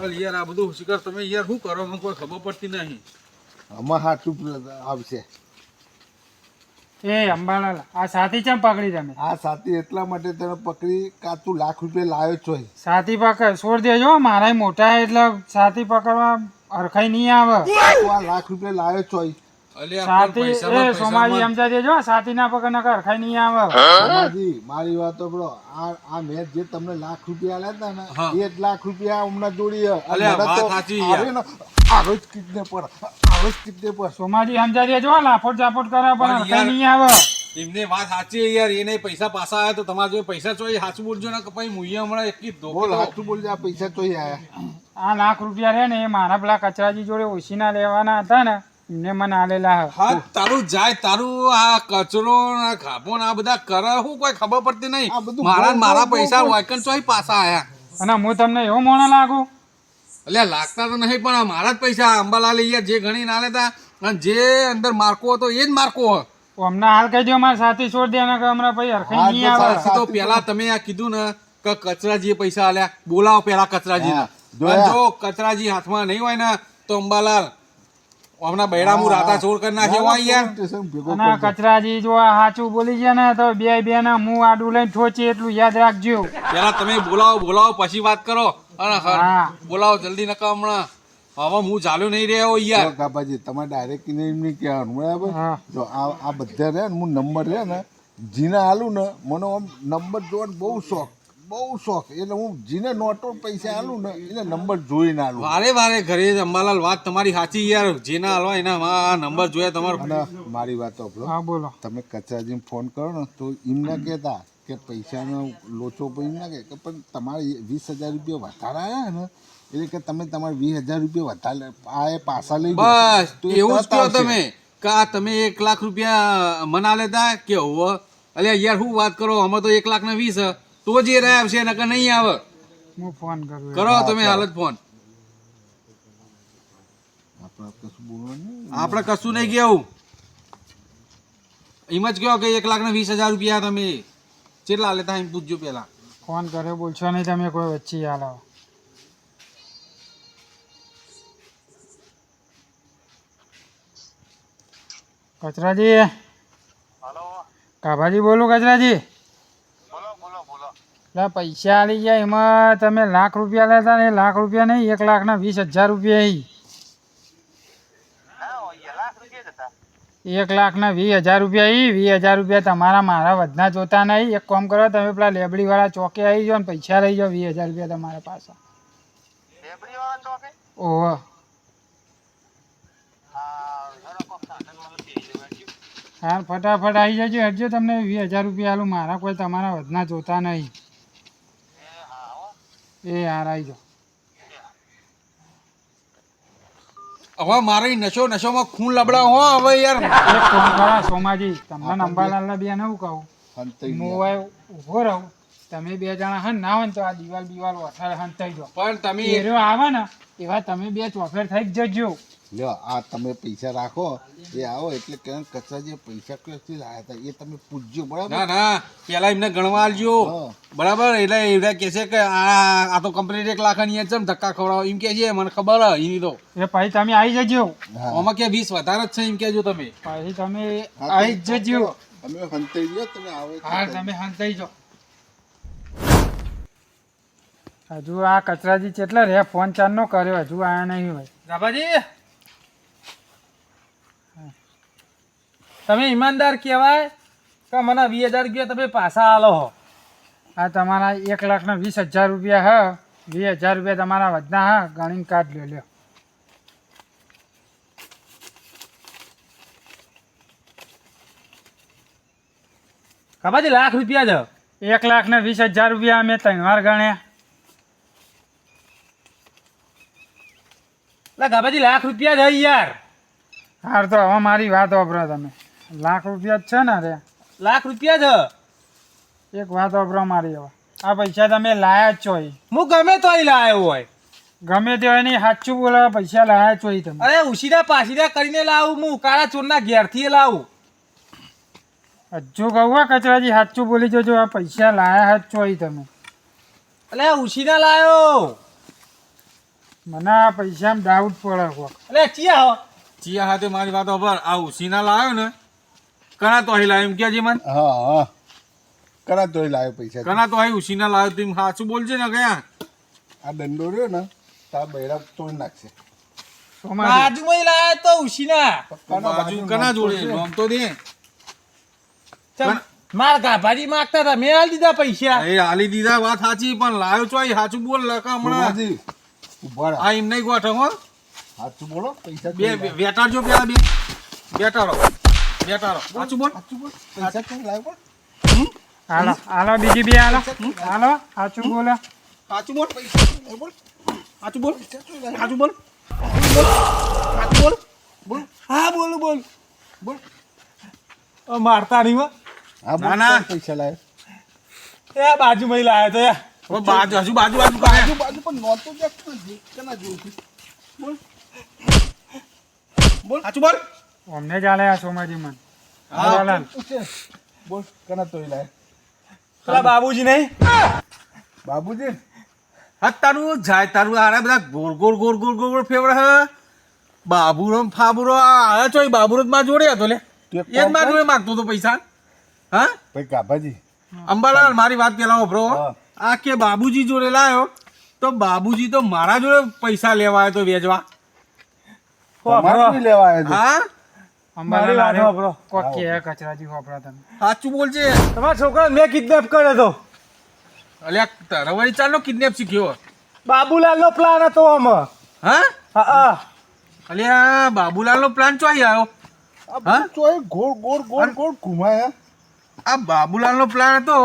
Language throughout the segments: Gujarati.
પાગલ યાર આ બધું શિકાર તમે યાર શું કરો મને કોઈ ખબર પડતી નહીં. આમાં હાચું આવશે. એ અંબાલાલ આ સાથી ચમ પકડી તમે? આ સાથી એટલા માટે તને પકડી કા તું લાખ રૂપિયા લાવ્યો છો. સાથી પકડ છોડ દેજો, મારા મોટા એટલે સાથી પકડવા હરખાઈ નહીં આવે. તું આ લાખ રૂપિયા લાવ્યો છો. અલ્યા સાથી પૈસામાં એ સોમાજી સમજા દેજો, સાથી ના પકડ નકર હરખાઈ નહીં આવે. સોમાજી મારી વાત સાંભળો. આ મેં જે તમને લાખ રૂપિયા આલ્યા હતા ને એ જ લાખ રૂપિયા હમણાં જોડી. અલ્યા વાત સાચી યાર. આરોજ કિડનેપર સોમાજી સમજા દેજો, લાફોટ જાફોટ કરે પણ હરખાઈ નહીં આવે. એમને વાત સાચી યાર, એને પૈસા પાછા આવ્યા તો તમારે જો પૈસા જોઈએ સાચું બોલજો ને કે પછી મુઈએ હમણાં એક બોલ સાચું બોલજો. આ પૈસા તો આયા. આ લાખ રૂપિયા રહે ને એ મારા પેલા કચરાજી જોડે ઓછીના લેવાના હતા ને એમને મને આલેલા. હા તારું જાય તારું આ કચરો ને ખાપો ને આ બધા કરે શું કોઈ ખબર પડતી નહીં. મારા પૈસા વાયકન ચોઈ પાછા આયા. અને હું તમને એવો મોણો લાગુ? એટલે લાગતા તો નહીં પણ મારા જ પૈસા અંબાલાલ યાર જે ગણી ના લેતા અને જે અંદર માર્કો હતો એ જ માર્કો હમણાં હાલ કહી દો મારા સાથી છોડ દે ને કે હમણાં પછી હરખાઈ નહીં આવે. તો પેલા તમે આ કીધું ને કે કચરાજી પૈસા આલ્યા, બોલાવો પેલા કચરાજી જો કચરાજી હાથમાં નહીં હોય ને તો અંબાલાલ હમણાં બૈરામુ રાતા ચોર કરી નાખ્યો યાર. અને કચરાજી જો આ સાચું બોલી છે ને તો બે ના મું આડું લઈને ઠોચી એટલું યાદ રાખજો. પેલા તમે બોલાવો પછી વાત કરો. અને બોલાવો જલ્દી નકા હમણાં હવે હું ચાલ્યો નહીં રહ્યો યાર. કાપાજી તમારે ડાયરેક્ટ એમને કહેવાનું બરાબર. જો આ બધા રહે ને હું નંબર રહે ને જીને આલું ને મને આમ નંબર જોવાનો બહુ શોખ એટલે હું જીને નોટો પૈસા આલું ને એને નંબર જોઈને આલું. વારે ઘરે અંબાલાલ વાત તમારી સાચી યાર, જેના હાલવા એના નંબર જોયા તમારો. અને મારી વાત સાંભળો. હા બોલો. તમે કચરાજીને ફોન કરો ને તો એમ ના કહેતા કે પૈસાનો લોચો પણ એમ ના કહે પણ તમારે 20,000 રૂપિયા વધારે આવ્યા ને એટલે કે તમે તમારે 20,000 રૂપિયા વધારે આ પાછા લઈ બસ એવું જ કહો તમે કે આ તમે 1 લાખ રૂપિયા મના લેતા કે હોવ. અલ્યા યાર શું વાત કરો, અમે તો 1 લાખ ને 20 તો જ એ રહ્યા આવશે નકર નહીં આવે. હું ફોન કરું. કરો તમે હાલત ફોન. આપણે કશું નહીં કેવું, એમ જ કહો કે 1 લાખ ને 20,000 રૂપિયા તમે કેટલા લેતા એમ પૂછજો પેલા. ફોન કર્યો બોલશો નહીં તમે કોઈ વચ્ચે હાલ આવો. કચરાજી. કાભાજી બોલું કચરાજી. પૈસા આલી ગયા એમાં તમે લાખ રૂપિયા લેતા ને 1 લાખ રૂપિયા નહીં 1,20,000 રૂપિયા. 1,20,000 રૂપિયા 20,000 રૂપિયા તમારા મારા વધના જોતા નહીં. એક કામ કરો તમે પેલા લેબડી વાળા ચોકે આવી જાઓ ને પૈસા લઈ જાઓ 20,000 રૂપિયા તમારા પાસે. ઓહો હા ફટાફટ આવી જજો. હટજો તમને 20,000 રૂપિયા આલું, મારા કોઈ તમારા વધના જોતા નહીં. એ યાર આવી જાઓ. હવે મારી નશોમાં ખૂન લબડાવ હો હવે યાર. એક ફોન કરો સોમાજી, તમને અંબાલાલના બે નવું કહું હું ઉભો રહું, તમે 2 જણા હન ના હોય ને તો આ દિવાલ વઠારે હંતાઈ જાઓ. પણ તમે એરો આવે ને એવા તમે 2 ચોફેર થઈ જ જજો. લ્યો આ તમે પૈસા રાખો એ આવો એટલે કે કચરાજી પૈસા ક્યાંથી લાવ્યા હતા એ તમે પૂછજો બરાબર. ના પેલા એમને ગણવા આલજો બરાબર. એટલે એવડા કે છે કે આ તો કમ્પ્લીટ 1 લાખ ની છે ધક્કા ખવડાવો એમ કે છે, મને ખબર હ એની તો. એ પછી તમે આવી જજો. આમાં કે 20 વધારે જ છે એમ કેજો તમે. પછી તમે આવી જ જજો. તમે હંતાઈ ગયો તમે આવો. હા તમે હંતાઈ જાઓ. હજુ આ કચરાજી કેટલા રે ફોન ચારનો કર્યો હજુ આયા નહીં હોય. ગાભાજી તમે ઈમાનદાર કહેવાય કે મને 20,000 રૂપિયા તમે પાછા આલો હો. આ તમારા 1,20,000 રૂપિયા હ 20,000 રૂપિયા તમારા વધના હા ગણીને કાઢ લ્યો. ગાભાજી લાખ રૂપિયા જ 1,20,000 રૂપિયા અમે 3 વાર ગણ્યા. એટલે ગાભાજી લાખ રૂપિયા જ યાર. હાર તો હવે મારી વાત વાપરો તમે. લાખ રૂપિયા જ છે ને રે. લાખ રૂપિયા જ. એક વાત વાપરો મારી હવે. આ પૈસા તમે લાયા જ છો. હું ગમે તો લાવ્યો હોય. ગમે તે હોય નહીં સાચું બોલાવે પૈસા લાયા છો તમે. અરે ઉસીદા પાસીદા કરીને લાવું, હું કાળા ચોરના ઘેરથી લાવું. હજુ કહું કચરાજી સાચું બોલી જજો. આ પૈસા લાયા જ છો તમે. એટલે ઉસીદા લાવ્યો. મને આ પૈસામાં ડાઉટ પડે કોક. એટલે ચિયા હો ચિયા હાથે મારી વાત ખબર આ ઉસીના લાવ્યો ને કણા તો અહીં લાવ્યો એમ કે મને હા કરા તોય લાવ્યો પૈસા કણા તો અહીં ઉસીના લાવ્યો તું સાચું બોલજે ને કયા આ દંડો રહ્યો ને તારા બૈરા તોડી નાખશે સોમાજી બાજુમાં લાયા તો ઉશીના બાજુ કના જોડે નામ તો દે માર ગાભાજી માંગતા હતા મેં હાલ દીધા પૈસા એ હાલી દીધા વાત સાચી પણ લાવ્યો છો સાચું બોલ લકા હમણાં સોમાજી, ઊભા રહો. આ એમ નહીં ગોઠો હો સાચું બોલો પૈસા બે વેટાડજો પેલા બે બેટાડો સાચું બોલ પૈસા ક્યાં લાવ્યો હાલો હાલો બીજી બે હાલો હાલો સાચું બોલો. સાચું બોલ પૈસા બોલ સાચું બોલ સાચું બોલ સાચું બોલ બોલ હા બોલ બોલ બોલ મારતા નહીં હો હા બોલ, ના, ના. ક્યાં પૈસા લાવ્યો એ બાજુમાં લાયા તો યાર હવે બાજુ બાજુ કરે બાજુ બાજુ પણ નહોતું જ કેના જેવું છે બોલ સાચું બોલ અમને ચાલે આ સોમાજી મન હા. બોલ કેના તોય લાવ્યો પેલા બાબુજી નહીં બાબુજી હા તારું જાય તારું આરા બધા ગોળ ફેવર હ બાબુરો ને ફાબુરો આ ચોય બાબુરો જ માં જોડે હતો લે તું એક એ જ કામ માં કર. જોડે માગતો તો પૈસા હા ભાઈ કાભાજી અંબાલાલ મારી વાત પેલા ઓભરો હા. આ કે બાબુજી જોડે લાયો તો બાબુજી તો મારા જોડે પૈસા લેવા આવ્યો તો વેચવા તમારે બી લેવા આવ્યો છે. હા મારી વાત અંબાલાલ સાંભળો. કોક કે કચરાજી હોપડા તમે. સાચું બોલજે તમારા છોકરા મેં કિડનેપ કર્યો હતો અલ્યા તારા વળી ચાલનો કિડનેપ શીખ્યો બાબુલાલ નો પ્લાન હતો આમાં હા હા અલ્યા બાબુલાલ નો પ્લાન ચોઈ આવ્યો આ બધું ચોય ગોળ ઘુમાયા આ બાબુલાલ નો પ્લાન હતો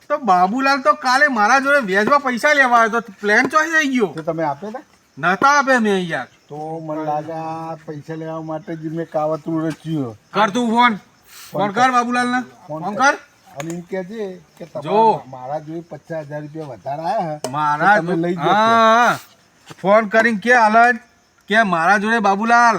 તો બાબુલાલ તો કાલે મારા જોડે વેચવા પૈસા લેવા આવ્યો તો પ્લાન ચોઈ થઈ ગયો તો તમે આપે તા નતા આપે મેં યાર તો મને લાગે આ પૈસા લેવા માટે જ મેં કાવતરું રચ્યું કર તું ફોન કર બાબુલાલ ને ફોન કર અને એમ કે છે કે જો. તમારા મારા જોઈ 50,000 રૂપિયા વધારે આયા મારા તો તમે લઈ જાઓ. હા ફોન કરીને કે હાલત કે મારા જોડે બાબુલાલ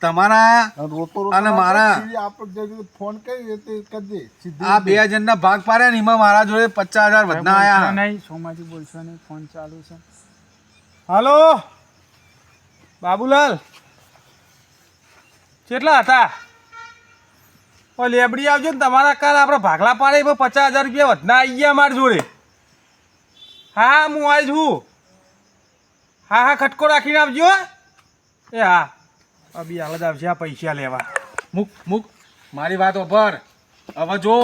તમારા અને રોતો અને મારા આપણે જે ફોન કરીએ તે કરજે સીધી આ બે જણના ભાગ પાડ્યા ને એમાં મારા જોડે 50,000 વધના બોલશો આયા નહીં સોમાજી બોલશો નહીં ફોન ચાલુ છે. હાલો બાબુલાલ કેટલા હતા ઓ લેબડી આવજો ને તમારા કાલ આપણે ભાગલા પાડે 50,000 રૂપિયા વધના આવી ગયા મારી જોડે હા હું આવી છું હા ખટકો રાખીને આવજો એ હા અભી હાલ જ આવશે આ પૈસા લેવા મૂક મારી વાત ઓભર હવે જો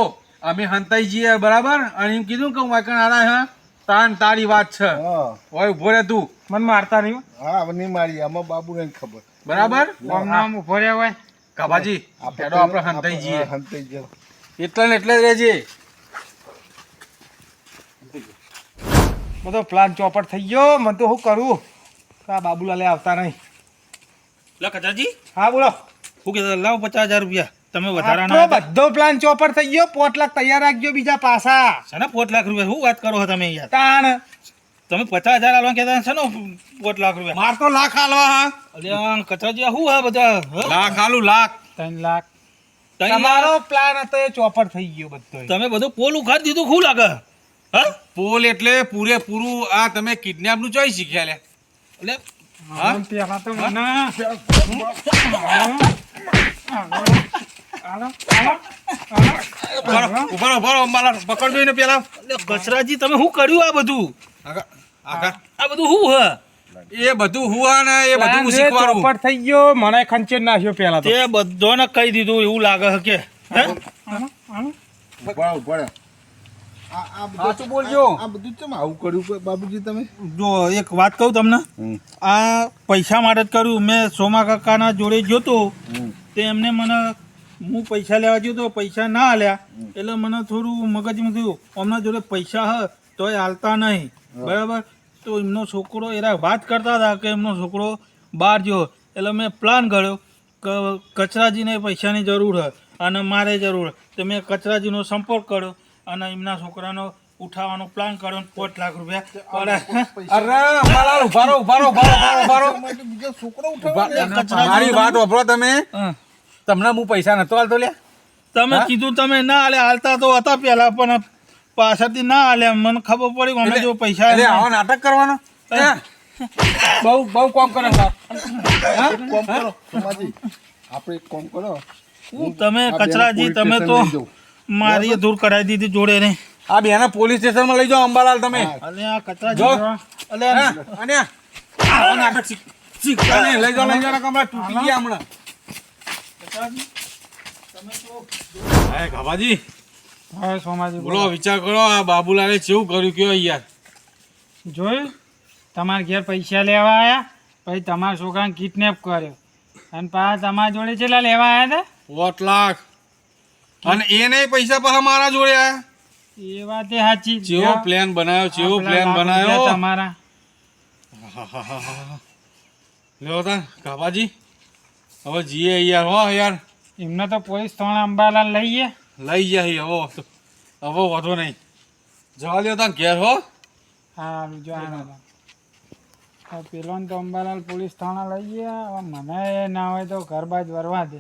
અમે હંતાઈ જઈએ બરાબર અને એમ કીધું કે હું વાંકણ આરા હા તારી વાત છે હા ઓય ઉભો રે તું મને મારતા નહીં હો. હા હવે નહીં મારી આમાં બાબુને ખબર બરાબર આમ નામ ઉભો રહ્યા હોય કાબાજી પેલો આપણે હંતાઈ જઈએ હંતાઈ જાઓ. એટલે ને એટલે જ રહેજે બધો પ્લાન ચોપટ થઈ ગયો મને તો શું કરું આ બાબુલાલે આવતા નહીં લા કચાજી હા બોલો હું કહેતો લાવો 50,000 રૂપિયા તમે આટલો વધારાના બધો પ્લાન ચોપટ થઈ ગયો 5 લાખ તૈયાર રાખજો બીજા પાછા શાના 5 લાખ રૂપિયા શું વાત કરો છો તમે યાર તાણ તમે 50,000 આલવા કહેતા શાનો 5 લાખ રૂપિયા માર તો લાખ હાલવા હા અલ્યા કચાજી આ શું આ બધા હ? લાખ હાલું લાખ 3 લાખ તઈ તમારો પ્લાન હતો એ ચોપટ થઈ ગયો બધો તમે બધું પોલ ઉખાડી દીધું શું લાગે હા પોલ એટલે પૂરેપૂરું આ તમે કિડનેપ નું ચોઈ શીખ્યા લે એટલે હા? પેલા તો મને ઉભારો અંબાલાલ પકડજો એને પેલા કચરાજી તમે શું કર્યું આ બધું આ બધું શું હ એ બધું હુવા ને એ બધું હું પ્લાન જે શીખવાડું ચોપટ થઈ ગયો મને ખંચેર નાખ્યો પેલા તો તે બધાને કહી દીધું એવું લાગે છે કે હે? ઉભા રહો. આ બધું સાચું બોલજો આ બધું ચમ આવું કર્યું બાબુજી તમે જો એક વાત કહું તમને આ પૈસા માટે જ કર્યું મેં સોમા કાકાના જોડે જોતો તે એમને મને હું પૈસા લેવા ગયો તો પૈસા ના આલ્યા એટલે મને થોડું મગજમાં થયું અમના જોડે પૈસા હ તોય હાલતા નહીં બરાબર તો એમનો છોકરો એરા વાત કરતા હતા કે એમનો છોકરો બહાર ગયો એટલે મેં પ્લાન કર્યો કે કચરાજીને પૈસાની જરૂર હ અને મારે જરૂર તો મેં કચરાજીનો સંપર્ક કર્યો અને એમના છોકરાનો ઉઠાવવાનો પ્લાન કર્યો 5 લાખ રૂપિયા અરે અંબાલાલ ઉભારો બીજો છોકરો ઉઠાવે મારી વાત વાપરો તમે તમને હું પૈસા નતો હાલતો લે તમે કીધું તમે ના આલે હાલતા તો હતા પેલા પણ પાછળથી ના આલ્યા મને ખબર પડી અમે જો પૈસા એટલે આવા નાટક કરવાનો બહુ કોમ કરે છે કોમ કરો સોમાજી, આપણે એક કામ કરો, તમે આ બેને કચરાજી પોલીસ તમે સ્ટેશન તો લઈ જાઓ. મારી દૂર કરાવી દીધી જોડે ને. આ બેને પોલીસ સ્ટેશનમાં લઈ જાઓ અંબાલાલ તમે. અને આ કચરાજી જો અલે હા, અને આ નાટક શીખતા નહીં. લઈ જાઓ હમણાં તૂટી ગયા હમણાં. હા ગાભાજી હા સોમાજી બોલો, વિચાર કરો આ બાબુલાલે કેવું કર્યું કયો યાર. જોયું તમારા ઘેર પૈસા લેવા આવ્યા, પછી તમારા છોકરાને કિડનેપ કર્યો, અને પાછા તમારા જોડે કેટલા લેવા આવ્યા હતા? 8 લાખ અને એ નહીં પૈસા પાછા મારા જોડે આયા. એ વાત એ સાચી. કેવો પ્લાન બનાવ્યો, કેવો પ્લાન બનાવ્યો તમારા. લ્યો તા ગાભાજી હવે જીએ યાર. હો યાર એમને તો પોલીસ થાણા અંબાલાલ લઈએ. લઈ જાય હવે વધો નહીં. જવા લ્યો તા ઘેર. હો હા જો પેલો તો અંબાલાલ પોલીસ થાણા લઈ ગયા. હવે મને ના હોય તો ઘર બાજ વરવા દે.